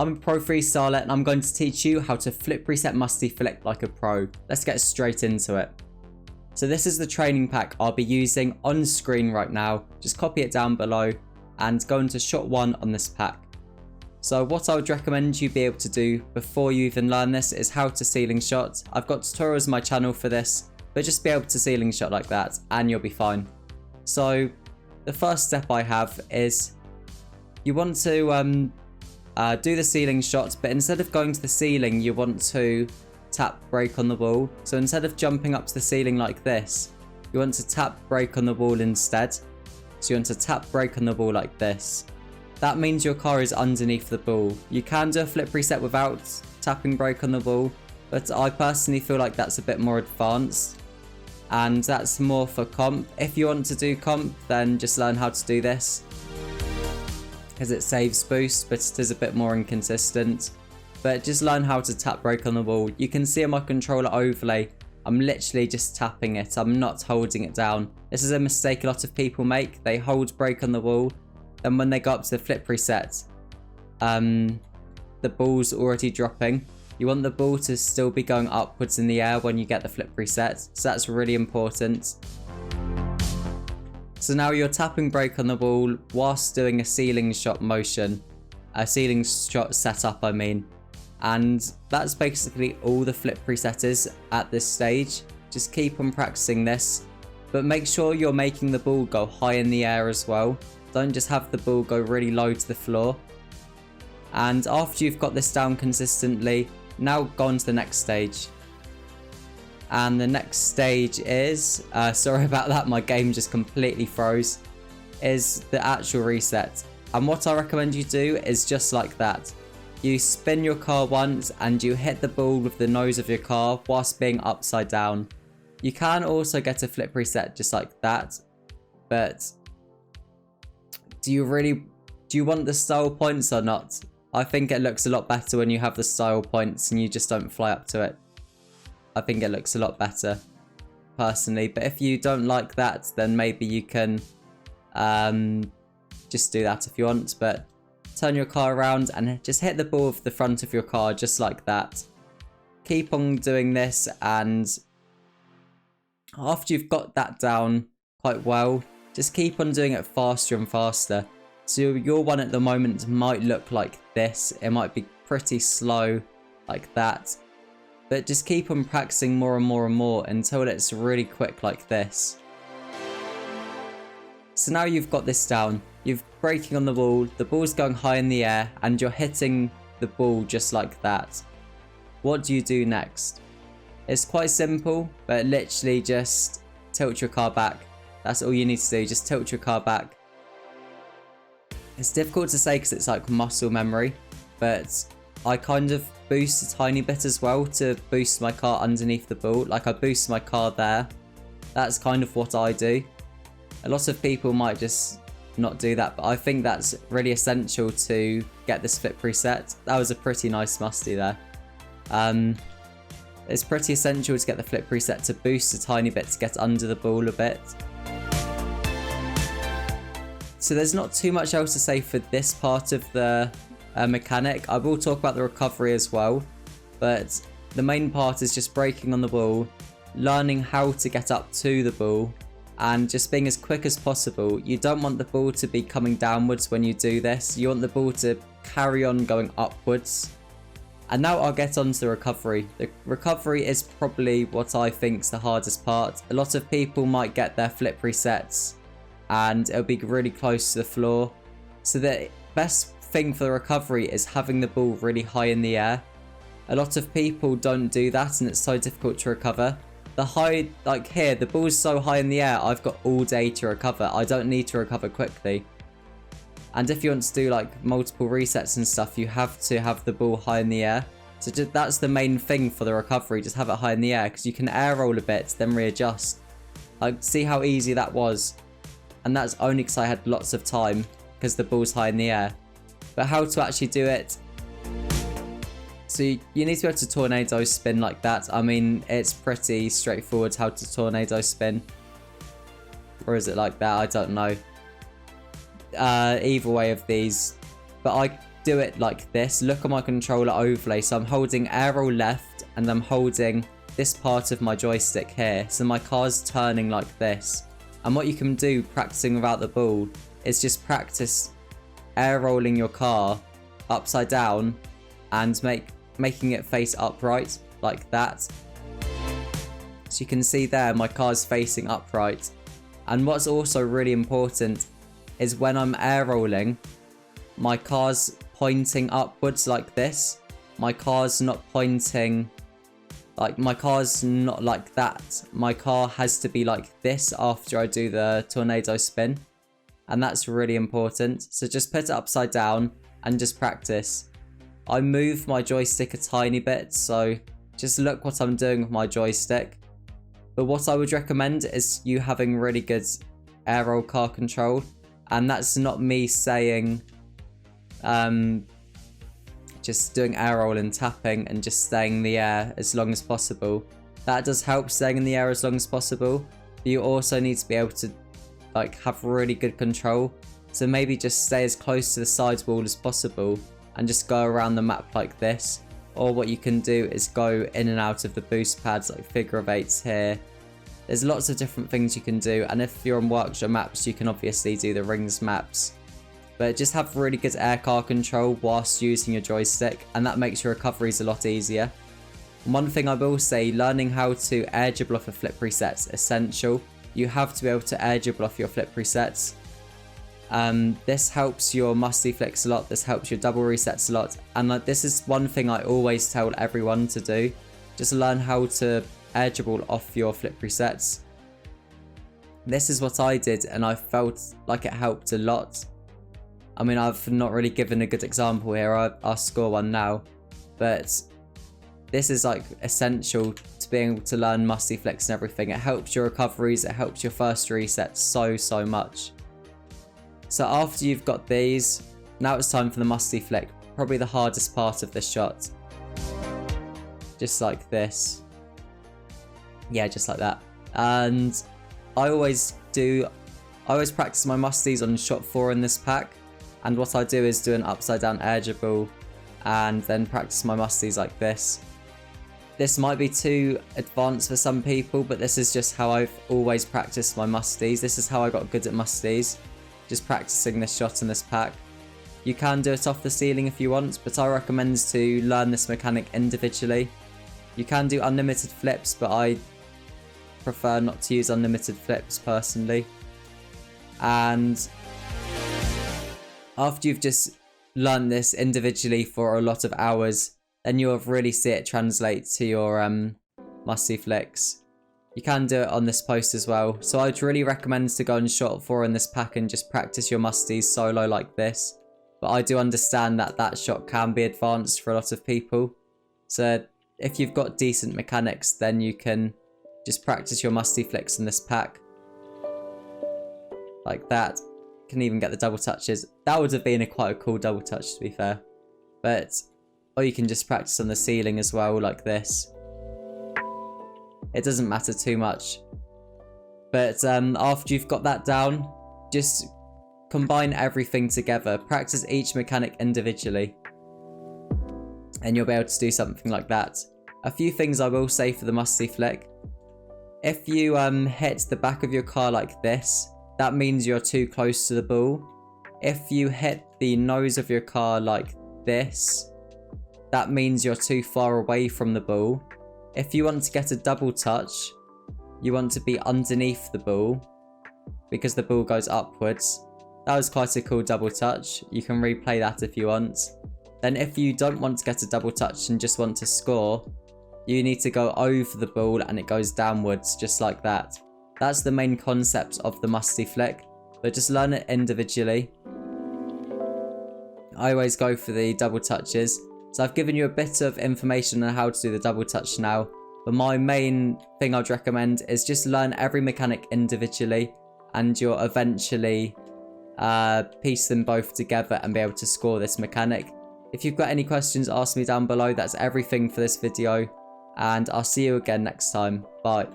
I'm a pro freestyler and I'm going to teach you how to flip reset musty flick like a pro. Let's get straight into it. So this is the training pack I'll be using on screen right now. Just copy it down below and go into shot 1 on this pack. So what I would recommend you be able to do before you even learn this is how to ceiling shot. I've got tutorials on my channel for this, but just be able to ceiling shot like that and you'll be fine. So the first step I have is you want to do the ceiling shot, but instead of going to the ceiling, you want to tap brake on the wall. So instead of jumping up to the ceiling like this, you want to tap brake on the wall instead. So you want to tap brake on the wall like this. That means your car is underneath the ball. You can do a flip reset without tapping brake on the wall, but I personally feel like that's a bit more advanced. And that's more for comp. If you want to do comp, then just learn how to do this, because it saves boost, but it is a bit more inconsistent. But just learn how to tap brake on the wall. You can see on my controller overlay, I'm literally just tapping it. I'm not holding it down. This is a mistake a lot of people make. They hold brake on the wall. Then when they go up to the flip reset, the ball's already dropping. You want the ball to still be going upwards in the air when you get the flip reset. So that's really important. So now you're tapping brake on the wall whilst doing a ceiling shot motion. A ceiling shot setup, I mean. And that's basically all the flip reset is at this stage. Just keep on practicing this. But make sure you're making the ball go high in the air as well. Don't just have the ball go really low to the floor. And after you've got this down consistently, now go on to the next stage. And the next stage is, sorry about that, my game just completely froze, is the actual reset. And what I recommend you do is just like that. You spin your car once and you hit the ball with the nose of your car whilst being upside down. You can also get a flip reset just like that, but do you want the style points or not? I think it looks a lot better when you have the style points and you just don't fly up to it. I think it looks a lot better, personally. But if you don't like that, then maybe you can just do that if you want. But turn your car around and just hit the ball with the front of your car just like that. Keep on doing this, and after you've got that down quite well, just keep on doing it faster and faster. So your one at the moment might look like this. It might be pretty slow like that. But just keep on practicing more and more and more until it's really quick like this. So now you've got this down. You're braking on the wall, the ball's going high in the air, and you're hitting the ball just like that. What do you do next? It's quite simple, but literally just tilt your car back. That's all you need to do, just tilt your car back. It's difficult to say because it's like muscle memory, but I kind of boost a tiny bit as well to boost my car underneath the ball. Like I boost my car there. That's kind of what I do. A lot of people might just not do that, but I think that's really essential to get this flip reset. That was a pretty nice musty there. It's pretty essential to get the flip reset to boost a tiny bit to get under the ball a bit. So there's not too much else to say for this part of the mechanic. I will talk about the recovery as well, but the main part is just braking on the ball, learning how to get up to the ball, and just being as quick as possible. You don't want the ball to be coming downwards when you do this. You want the ball to carry on going upwards. And now I'll get on to the recovery. The recovery is probably what I think is the hardest part. A lot of people might get their flip resets and it'll be really close to the floor. So the best thing for the recovery is having the ball really high in the air. A lot of people don't do that and it's so difficult to recover. The high, like here, the ball's so high in the air, I've got all day to recover. I don't need to recover quickly. And if you want to do like multiple resets and stuff, you have to have the ball high in the air. So that's the main thing for the recovery, just have it high in the air, because you can air roll a bit, then readjust. Like, see how easy that was. And that's only because I had lots of time, because the ball's high in the air. But how to actually do it? So you need to be able to tornado spin like that. I mean, it's pretty straightforward how to tornado spin. Or is it like that? I don't know. Either way of these. But do it like this. Look at my controller overlay. So I'm holding air roll left and I'm holding this part of my joystick here. So my car's turning like this. And what you can do practicing without the ball is just practice air rolling your car upside down and making it face upright like that. So you can see there my car's facing upright. And what's also really important is when I'm air rolling, my car's pointing upwards like this. My car's not pointing, like my car's not like that. My car has to be like this after I do the tornado spin. And that's really important. So just put it upside down and just practice. I move my joystick a tiny bit, so just look what I'm doing with my joystick. But what I would recommend is you having really good air roll car control. And that's not me saying just doing air roll and tapping and just staying in the air as long as possible. That does help staying in the air as long as possible. But you also need to be able to like have really good control. So maybe just stay as close to the sidewall as possible and just go around the map like this. Or what you can do is go in and out of the boost pads, like figure of eights here. There's lots of different things you can do, and if you're on workshop maps you can obviously do the rings maps. But just have really good air car control whilst using your joystick, and that makes your recoveries a lot easier. One thing I will say, learning how to air dribble off a flip reset is essential. You have to be able to air dribble off your flip resets. This helps your musty flicks a lot, this helps your double resets a lot, and this is one thing I always tell everyone to do. Just learn how to air dribble off your flip resets. This is what I did and I felt like it helped a lot. I mean, I've not really given a good example here, I'll score one now, but this is like essential to being able to learn musty flicks and everything. It helps your recoveries, it helps your first resets so much. So after you've got these, now it's time for the musty flick, probably the hardest part of the shot. Just like this. Yeah, just like that. And I always practice my musties on shot 4 in this pack. And what I do is do an upside down air dribble and then practice my musties like this. This might be too advanced for some people, but this is just how I've always practiced my musties. This is how I got good at musties, just practicing this shot in this pack. You can do it off the ceiling if you want, but I recommend to learn this mechanic individually. You can do unlimited flips, but I prefer not to use unlimited flips personally. And after you've just learned this individually for a lot of hours, then you'll really see it translate to your musty flicks. You can do it on this post as well. So I'd really recommend to go on shot 4 in this pack and just practice your musties solo like this. But I do understand that that shot can be advanced for a lot of people. So if you've got decent mechanics, then you can just practice your musty flicks in this pack. Like that. Can even get the double touches. That would have been quite a cool double touch, to be fair. But, or you can just practice on the ceiling as well, like this. It doesn't matter too much. But after you've got that down, just combine everything together. Practice each mechanic individually. And you'll be able to do something like that. A few things I will say for the musty flick. If you hit the back of your car like this, that means you're too close to the ball. If you hit the nose of your car like this, that means you're too far away from the ball. If you want to get a double touch, you want to be underneath the ball because the ball goes upwards. That was quite a cool double touch. You can replay that if you want. Then if you don't want to get a double touch and just want to score, you need to go over the ball and it goes downwards just like that. That's the main concept of the musty flick, but just learn it individually. I always go for the double touches. So I've given you a bit of information on how to do the double touch now, but my main thing I'd recommend is just learn every mechanic individually and you'll eventually piece them both together and be able to score this mechanic. If you've got any questions, ask me down below. That's everything for this video, and I'll see you again next time. Bye.